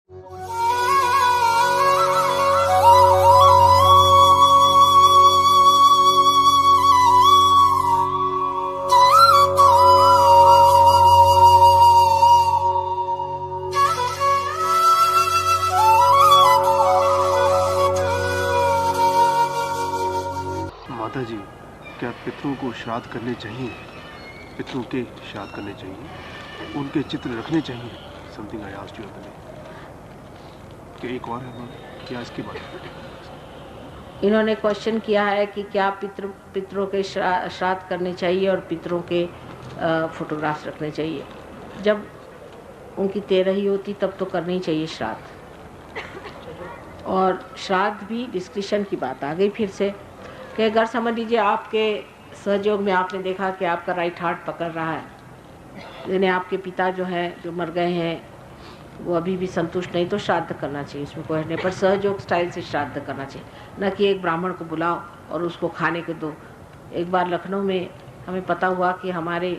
माता जी, क्या पितरों को श्राद्ध करने चाहिए? पितरों के श्राद्ध करने चाहिए, उनके चित्र रखने चाहिए? Something I asked you the day. क्या एक और है क्या इसके बारे में? इन्होंने क्वेश्चन किया है कि क्या पितरों के श्राद्ध करने चाहिए और पितरों के फोटोग्राफ्स रखने चाहिए। जब उनकी तेरही होती तब तो करना ही चाहिए श्राद्ध। और श्राद्ध भी डिस्क्रिप्शन की बात आ गई फिर से कि अगर समझ लीजिए आपके सहयोग में आपने देखा कि आपका राइट हार्ट पकड़ रहा है, यानी आपके पिता जो हैं जो मर गए हैं वो अभी भी संतुष्ट नहीं, तो श्राद्ध करना चाहिए, उसमें कोई नहीं, पर सहयोग स्टाइल से श्राद्ध करना चाहिए, न कि एक ब्राह्मण को बुलाओ और उसको खाने को दो। एक बार लखनऊ में हमें पता हुआ कि हमारे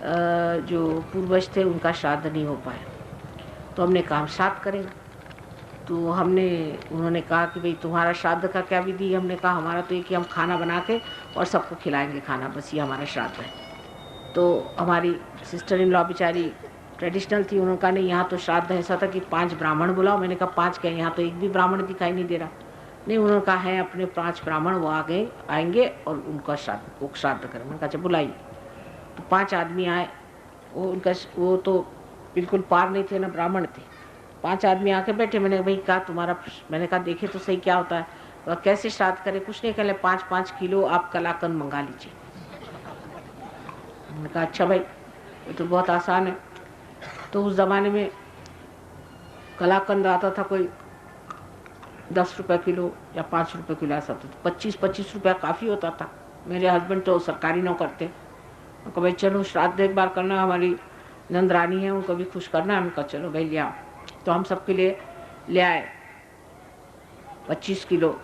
जो पूर्वज थे उनका श्राद्ध नहीं हो पाया, तो हमने कहा हम श्राद्ध करेंगे। तो उन्होंने कहा कि भाई तुम्हारा श्राद्ध का क्या विधि? हमने कहा हमारा तो ये कि हम खाना बना के और सबको खिलाएंगे खाना, बस ये हमारा श्राद्ध है। तो हमारी सिस्टर इन लॉ बेचारी ट्रेडिशनल थी, उन्होंने कहा नहीं यहाँ तो श्राद्ध ऐसा था कि 5 ब्राह्मण बुलाओ। मैंने कहा 5 क्या, यहाँ तो एक भी ब्राह्मण दिखाई नहीं दे रहा। नहीं, उन्होंने कहा है अपने 5 ब्राह्मण वो आएंगे और उनका श्राद्ध करें। मैंने कहा अच्छा बुलाइए। तो 5 आदमी आए, वो तो बिल्कुल पार नहीं थे, ना ब्राह्मण थे। 5 आदमी आके बैठे। मैंने भाई कहा तुम्हारा, मैंने कहा देखे तो सही क्या होता है, वह कैसे श्राद्ध करे? कुछ नहीं, कहले 5-5 किलो आप कलाकंद मंगा लीजिए। मैंने कहा अच्छा भाई ये तो बहुत आसान है। तो उस ज़माने में कलाकंद आता था कोई 10 रुपये किलो या 5 रुपये किलो ऐसा था, तो 25-25 रुपया काफ़ी होता था। मेरे हस्बैंड तो सरकारी नौकर थे। उनको भाई चलो श्राद्ध एक बार करना, हमारी नंदरानी है उनको भी खुश करना है। उनका चलो भाई ले आओ। तो हम सबके लिए ले आए 25 किलो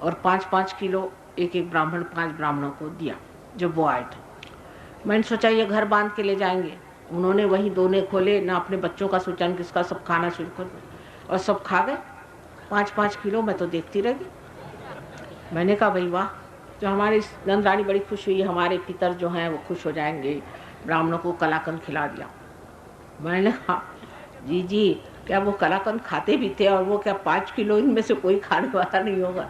और 5-5 किलो एक ब्राह्मण 5 ब्राह्मणों को दिया जब वो आए थे। मैंने सोचा ये घर बांध के ले जाएंगे। उन्होंने वही दोने खोले, ना अपने बच्चों का सोचा न किसका, सब खाना शुरू कर और सब खा गए 5-5 किलो। मैं तो देखती रह गई। मैंने कहा भाई वाह, जो हमारी नंदरानी बड़ी खुश हुई, हमारे पितर जो हैं वो खुश हो जाएंगे, ब्राह्मणों को कलाकंद खिला दिया। मैंने कहा जी क्या वो कलाकंद खाते भी थे? और वो क्या 5 किलो इनमें से कोई खाने वाला नहीं होगा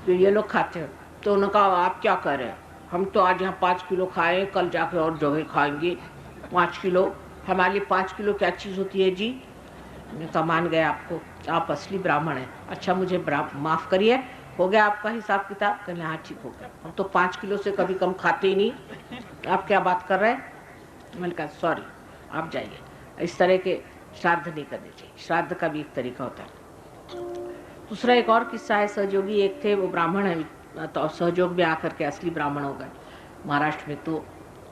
जो ये लोग खाते हैं? तो उन्होंने कहा आप क्या कर रहे हैं, हम तो आज यहाँ 5 किलो खाए, कल जाके और जगह खाएंगे 5 किलो। हमारे लिए 5 किलो क्या चीज़ होती है जी? मैं तो मान गया आपको, आप असली ब्राह्मण हैं। अच्छा मुझे माफ़ करिए, हो गया आपका हिसाब किताब? कहले हाँ ठीक हो गया, हम तो 5 किलो से कभी कम खाते ही नहीं, आप क्या बात कर रहे हैं? मैंने कहा सॉरी आप जाइए, इस तरह के श्राद्ध नहीं करने चाहिए। श्राद्ध का भी एक तरीका होता है। दूसरा एक और किस्सा है, सहयोगी एक थे, वो ब्राह्मण है, तो सहयोग में आकर के असली ब्राह्मण हो गए महाराष्ट्र में। तो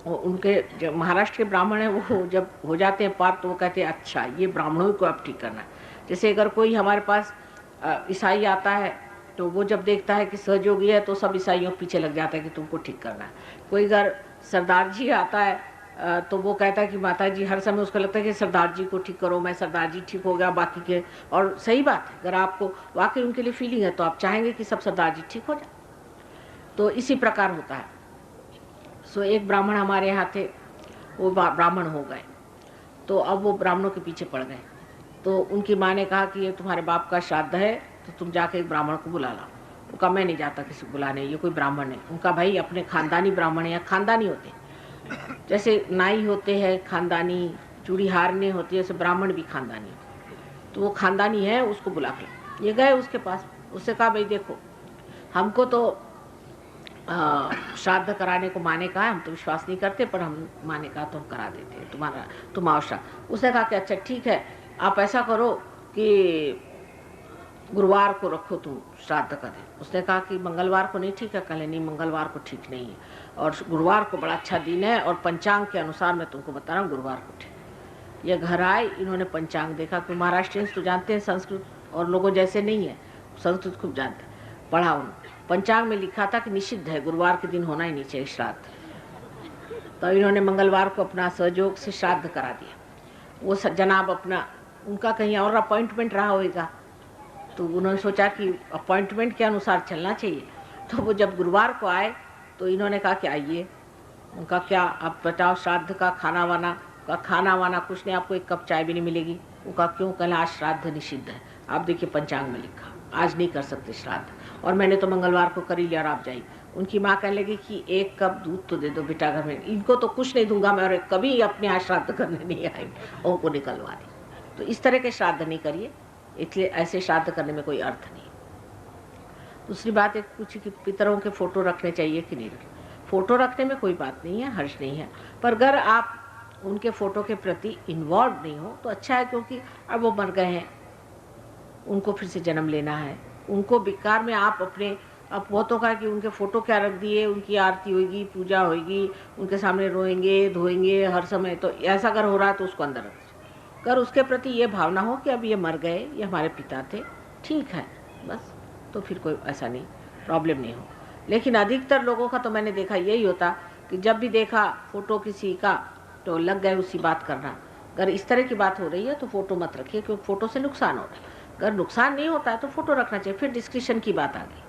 उनके जो महाराष्ट्र के ब्राह्मण हैं वो जब हो जाते हैं पार, तो वो कहते हैं अच्छा ये ब्राह्मणों को अब ठीक करना है। जैसे अगर कोई हमारे पास ईसाई आता है तो वो जब देखता है कि सहयोगी है तो सब ईसाइयों के पीछे लग जाता है कि तुमको ठीक करना है। कोई अगर सरदार जी आता है तो वो कहता है कि माता जी, हर समय उसको लगता है कि सरदार जी को ठीक करो, मैं सरदार जी ठीक हो गया बाकी के। और सही बात है, अगर आपको वाकई उनके लिए फीलिंग है तो आप चाहेंगे कि सब सरदार जी ठीक हो जाए। तो इसी प्रकार होता है। सो एक ब्राह्मण हमारे यहाँ थे, वो ब्राह्मण हो गए, तो अब वो ब्राह्मणों के पीछे पड़ गए। तो उनकी माँ ने कहा कि ये तुम्हारे बाप का श्राद्ध है तो तुम जाके एक ब्राह्मण को बुला लाओ। उनका मैं नहीं जाता किसी को बुलाने, ये कोई ब्राह्मण नहीं। उनका भाई अपने खानदानी ब्राह्मण है, खानदानी होते जैसे नाई होते हैं खानदानी, चूड़ी हारने होती है, ऐसे ब्राह्मण भी खानदानी। तो वो खानदानी है, उसको बुला के ये गए उसके पास। उससे कहा भाई देखो हमको तो श्राद्ध कराने को माने कहा है, हम तो विश्वास नहीं करते, पर हम माने कहा तो हम करा देते हैं तुम आओ श्राद्ध। उसने कहा कि अच्छा ठीक है, आप ऐसा करो कि गुरुवार को रखो तुम श्राद्ध का दिन। उसने कहा कि मंगलवार को नहीं ठीक है? कहले नहीं मंगलवार को ठीक नहीं है, और गुरुवार को बड़ा अच्छा दिन है, और पंचांग के अनुसार मैं तुमको बता रहा हूँ गुरुवार को ठीक। ये घर आए, इन्होंने पंचांग देखा, कि महाराष्ट्रियंस तो जानते हैं संस्कृत और लोगों जैसे नहीं है, संस्कृत खूब जानते हैं। पढ़ा उन्होंने, पंचांग में लिखा था कि निषिद्ध है, गुरुवार के दिन होना ही नहीं चाहिए श्राद्ध। तो इन्होंने मंगलवार को अपना सहयोग से श्राद्ध करा दिया। वो जनाब अपना उनका कहीं और अपॉइंटमेंट रहा होगा, तो उन्होंने सोचा कि अपॉइंटमेंट के अनुसार चलना चाहिए। तो वो जब गुरुवार को आए तो इन्होंने कहा कि आइए। उनका क्या आप बताओ, श्राद्ध का खाना वाना कुछ नहीं, आपको एक कप चाय भी नहीं मिलेगी। उनका क्यों? कल आज श्राद्ध निषिद्ध है। आप देखिए पंचांग में लिखा आज नहीं कर सकते श्राद्ध, और मैंने तो मंगलवार को कर ही लिया और आप जाइए। उनकी माँ कहने लगी कि एक कप दूध तो दे दो बेटा घर में, इनको तो कुछ नहीं दूंगा मैं, और कभी अपने यहाँ श्राद्ध करने नहीं आएंगे, उनको निकलवा दी। तो इस तरह के श्राद्ध नहीं करिए, इसलिए ऐसे श्राद्ध करने में कोई अर्थ नहीं। दूसरी बात एक पूछी कि पितरों के फोटो रखने चाहिए कि नहीं रखने। फोटो रखने में कोई बात नहीं है, हर्ष नहीं है, पर अगर आप उनके फोटो के प्रति इन्वॉल्व नहीं हो तो अच्छा है, क्योंकि अब वो मर गए हैं, उनको फिर से जन्म लेना है। उनको बेकार में आप अपने, अब वो तो कहा कि उनके फोटो क्या रख दिए, उनकी आरती होगी, पूजा होगी, उनके सामने रोएंगे धोएंगे हर समय, तो ऐसा अगर हो रहा है तो उसको अंदर रख दीजिए। अगर उसके प्रति ये भावना हो कि अब ये मर गए, ये हमारे पिता थे, ठीक है बस, तो फिर कोई ऐसा नहीं प्रॉब्लम नहीं हो। लेकिन अधिकतर लोगों का तो मैंने देखा यही होता कि जब भी देखा फोटो किसी का तो लग गए उसी बात करना। अगर इस तरह की बात हो रही है तो फोटो मत रखिए, क्योंकि फोटो से नुकसान हो रहा है। अगर नुकसान नहीं होता है तो फोटो रखना चाहिए। फिर डिस्कशन की बात आ गई।